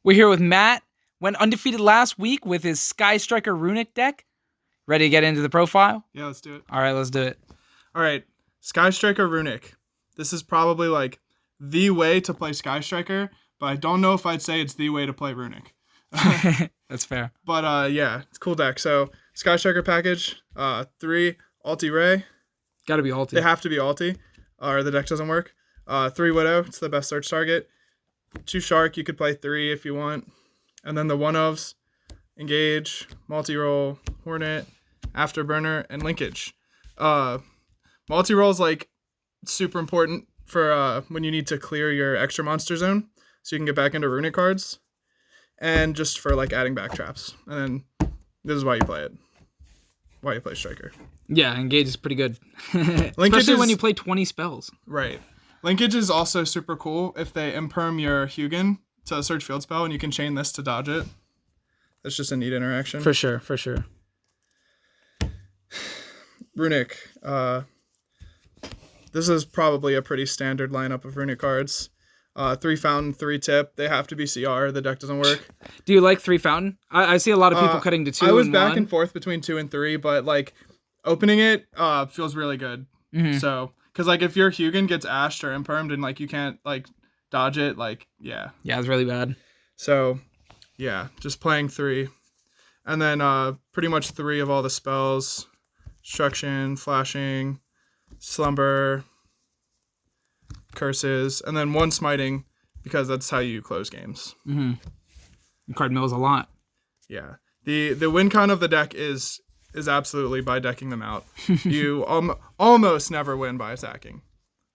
We're here with Matt. Went undefeated last week with his Sky Striker Runick deck. Ready to get into the profile? Yeah, let's do it. All right, let's do it. All right, Sky Striker Runick. This is probably like the way to play Sky Striker, but I don't know if I'd say it's the way to play Runick. That's fair. But yeah, it's a cool deck. So Sky Striker package, 3 Alti Ray. Got to be ulti. They have to be Alti, or the deck doesn't work. 3 Widow, it's the best search target. 2 Shark, you could play 3 if you want. And then the 1-ofs, Engage, Multi-Roll, Hornet, Afterburner, and Linkage. Multi-Roll is like super important for when you need to clear your extra monster zone so you can get back into Runick cards. And just for like adding back traps. And then this is why you play it. Why you play Striker. Yeah, Engage is pretty good. Linkage Especially when you play 20 spells. Right. Linkage is also super cool if they imperm your Hugin to a search field spell and you can chain this to dodge it. That's just a neat interaction. For sure, for sure. Runick. This is probably a pretty standard lineup of Runick cards. 3 Fountain, 3 Tip. They have to be CR. The deck doesn't work. Do you like 3 Fountain? I see a lot of people cutting to 2 I was and back 1. and forth between 2 and 3, but like opening it feels really good. Mm-hmm. So, because like if your Hugin gets ashed or impermed and like you can't like dodge it, like yeah. Yeah, it's really bad. So, yeah, just playing 3. And then pretty much 3 of all the spells. Destruction, Flashing, Slumber, Curses, and then 1 Smiting, because that's how you close games. Mm-hmm. Your card mills a lot. Yeah. The win con of the deck is absolutely by decking them out. You almost never win by attacking.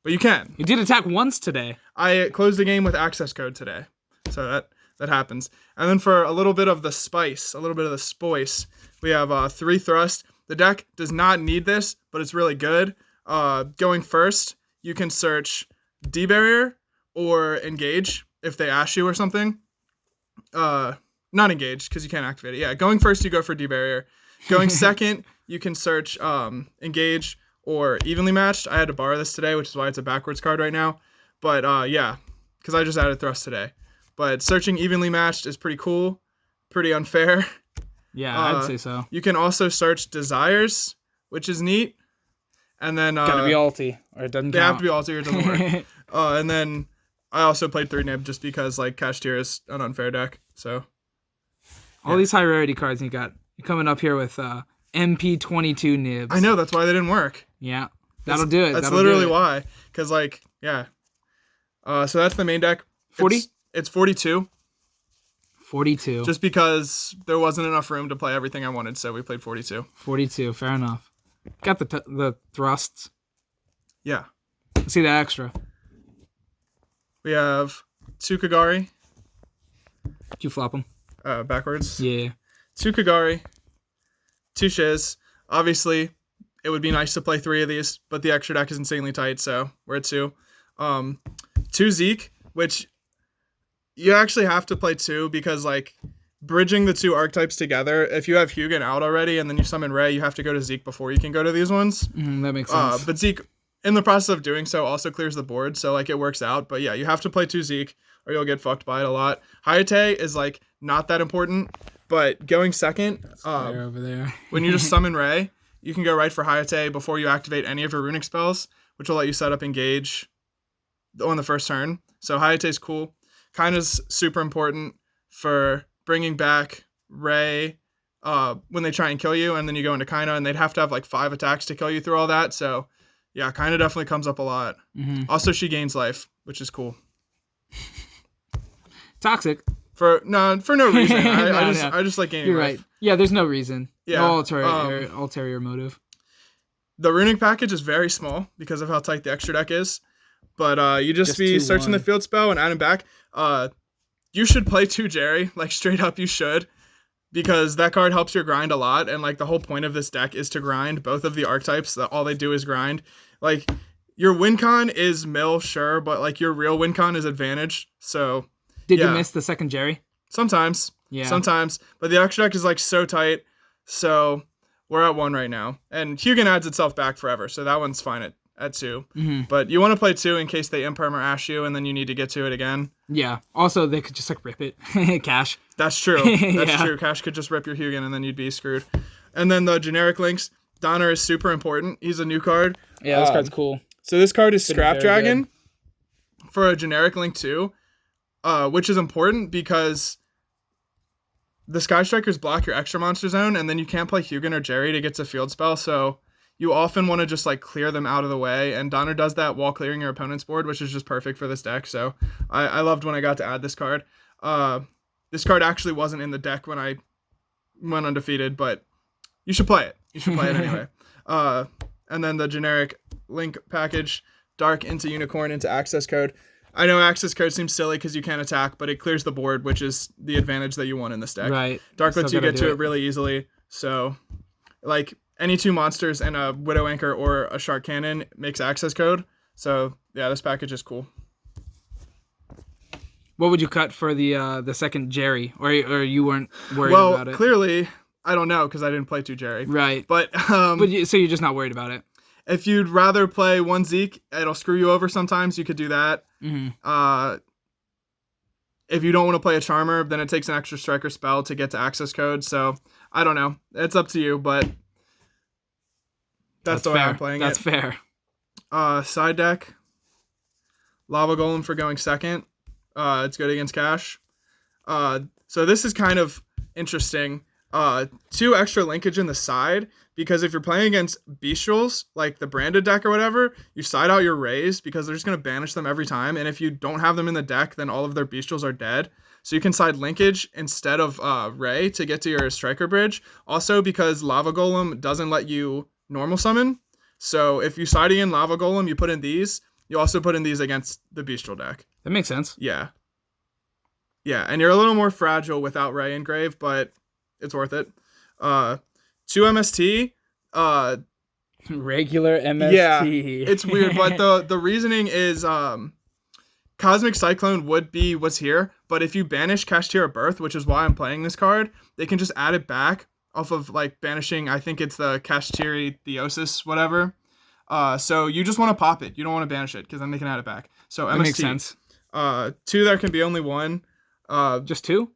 But you can. You did attack once today. I closed the game with access code today. So that happens. And then for a little bit of the spice, a little bit of the spice, we have 3 Thrust. The deck does not need this, but it's really good. Going first, you can search D-Barrier or Engage if they ash you or something. Not Engage, because you can't activate it. Yeah, going first, you go for D-Barrier. Going second, you can search Engage or Evenly Matched. I had to borrow this today, which is why it's a backwards card right now. But yeah, because I just added Thrust today. But searching Evenly Matched is pretty cool, pretty unfair. Yeah, I'd say so. You can also search Desires, which is neat. And then gotta be ulti, or it doesn't count. They have to be ulti or it doesn't work. And then I also played 3 Nib just because like Kashtira is an unfair deck. So all these high rarity cards you're coming up here with MP22 Nibs. I know, that's why they didn't work. Yeah. That'll do it. That's literally why. Because like, yeah. So that's the main deck. 40? It's 42. 42. Just because there wasn't enough room to play everything I wanted, so we played 42. 42, fair enough. Got the thrusts. Yeah. Let's see that extra. We have 2 Kagari. Did you flop them? Backwards. Yeah. 2 Kagari. 2 Shiz. Obviously, it would be nice to play 3 of these, but the extra deck is insanely tight, so we're at 2. 2 Zeke, which you actually have to play 2 because like bridging the 2 archetypes together, if you have Hugin out already and then you summon Ray, you have to go to Zeke before you can go to these ones. That makes sense. But Zeke, in the process of doing so, also clears the board, so like it works out. But yeah, you have to play 2 Zeke or you'll get fucked by it a lot. Hayate is like not that important, but going second, over there. when you just summon Ray, you can go right for Hayate before you activate any of your Runick spells, which will let you set up Engage on the first turn. So Hayate's cool. Kaina's super important for bringing back Ray when they try and kill you, and then you go into Kaina, and they'd have to have like 5 attacks to kill you through all that. So yeah, Kaina definitely comes up a lot. Mm-hmm. Also, she gains life, which is cool. Toxic. For no reason. I just like gaining You're life. Right. Yeah, there's no reason. Yeah. No ulterior motive. The Runick package is very small because of how tight the extra deck is. But you just be searching the field spell and adding back. You should play 2 Jerry. Like, straight up, you should. Because that card helps your grind a lot. And, like, the whole point of this deck is to grind. Both of the archetypes, all they do is grind. Like, your win con is mill, sure. But, like, your real win con is advantage. So, Did you miss the second Jerry? Sometimes. Yeah. Sometimes. But the extra deck is, like, so tight. So, we're at 1 right now. And Hugin adds itself back forever. So, that one's fine at 2. Mm-hmm. But you want to play 2 in case they imperm or ash you, and then you need to get to it again. Yeah. Also, they could just like rip it. Cash. That's true. That's true. Cash could just rip your Hugin, and then you'd be screwed. And then the generic links. Donner is super important. He's a new card. Yeah, this card's cool. So this card is Been Scrap very Dragon good. for a generic link too, which is important because the Sky Strikers block your extra monster zone, and then you can't play Hugin or Jerry to get to field spell. So you often want to just like clear them out of the way, and Donner does that while clearing your opponent's board, which is just perfect for this deck. So I loved when I got to add this card. This card actually wasn't in the deck when I went undefeated, but you should play it. You should play it anyway. And then the generic link package, Dark into Unicorn into Access Code. I know Access Code seems silly because you can't attack, but it clears the board, which is the advantage that you want in this deck. Right. Dark lets you get to it really easily. So, like, any 2 monsters and a Widow Anchor or a Shark Cannon makes Access Code. So, yeah, this package is cool. What would you cut for the second Jerry, or you weren't worried about it? Well, clearly, I don't know because I didn't play 2 Jerry. Right. But so you're just not worried about it. If you'd rather play 1 Zeke, it'll screw you over sometimes. You could do that. Mm-hmm. If you don't want to play a Charmer, then it takes an extra striker spell to get to Access Code. So, I don't know. It's up to you, but that's the way I'm playing it. That's fair. Side deck, Lava Golem for going second. It's good against Cash. So this is kind of interesting. 2 extra linkage in the side, because if you're playing against Bestials, like the branded deck or whatever, you side out your Rays because they're just going to banish them every time. And if you don't have them in the deck, then all of their Bestials are dead. So you can side linkage instead of Ray to get to your Striker Bridge. Also, because Lava Golem doesn't let you normal summon. So if you side in Lava Golem, you put in these. You also put in these against the Bestial deck. That makes sense. Yeah. Yeah, and you're a little more fragile without Ray Engrave, but it's worth it. 2 MST. Regular MST. Yeah, it's weird, but the reasoning is Cosmic Cyclone was here, but if you banish Kashtira Birth, which is why I'm playing this card, they can just add it back off of like banishing, I think it's the Kashtiri Theosis, whatever. So you just want to pop it. You don't want to banish it because then they can add it back. So MST. That makes sense. 2, there can be only 1. Just 2?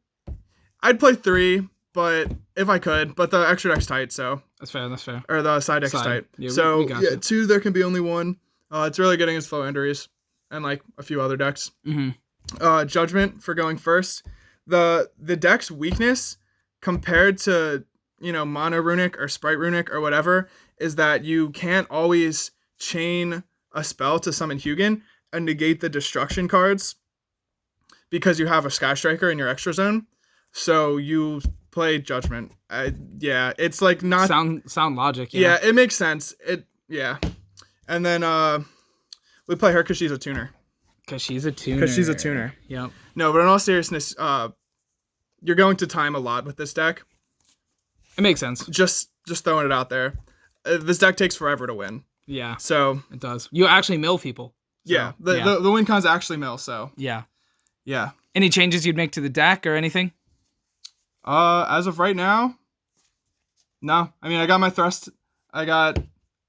I'd play 3. But if I could, but the extra deck's tight, so that's fair. Or the side deck's tight. Yeah, so we got yeah, you. 2 there can be only 1. It's really good against Flow Enderies and like a few other decks. Mm-hmm. Judgment for going first. The deck's weakness compared to Mono Runick or Sprite Runick or whatever is that you can't always chain a spell to summon Hugin and negate the destruction cards because you have a Sky Striker in your extra zone. So you play Judgment. Yeah, it's like not sound logic. Yeah, it makes sense. And then we play her because she's a tuner. Because she's a tuner. Yep. No, but in all seriousness, you're going to time a lot with this deck. It makes sense. Just throwing it out there. This deck takes forever to win. Yeah. So it does. You actually mill people. So, yeah. The win cons actually mill. So yeah. Yeah. Any changes you'd make to the deck or anything? As of right now, no. I mean, I got my thrust. I got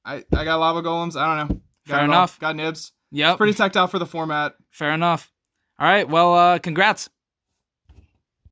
lava golems. I don't know. Fair enough. Got nibs. Yep. It's pretty teched out for the format. Fair enough. All right. Well, congrats.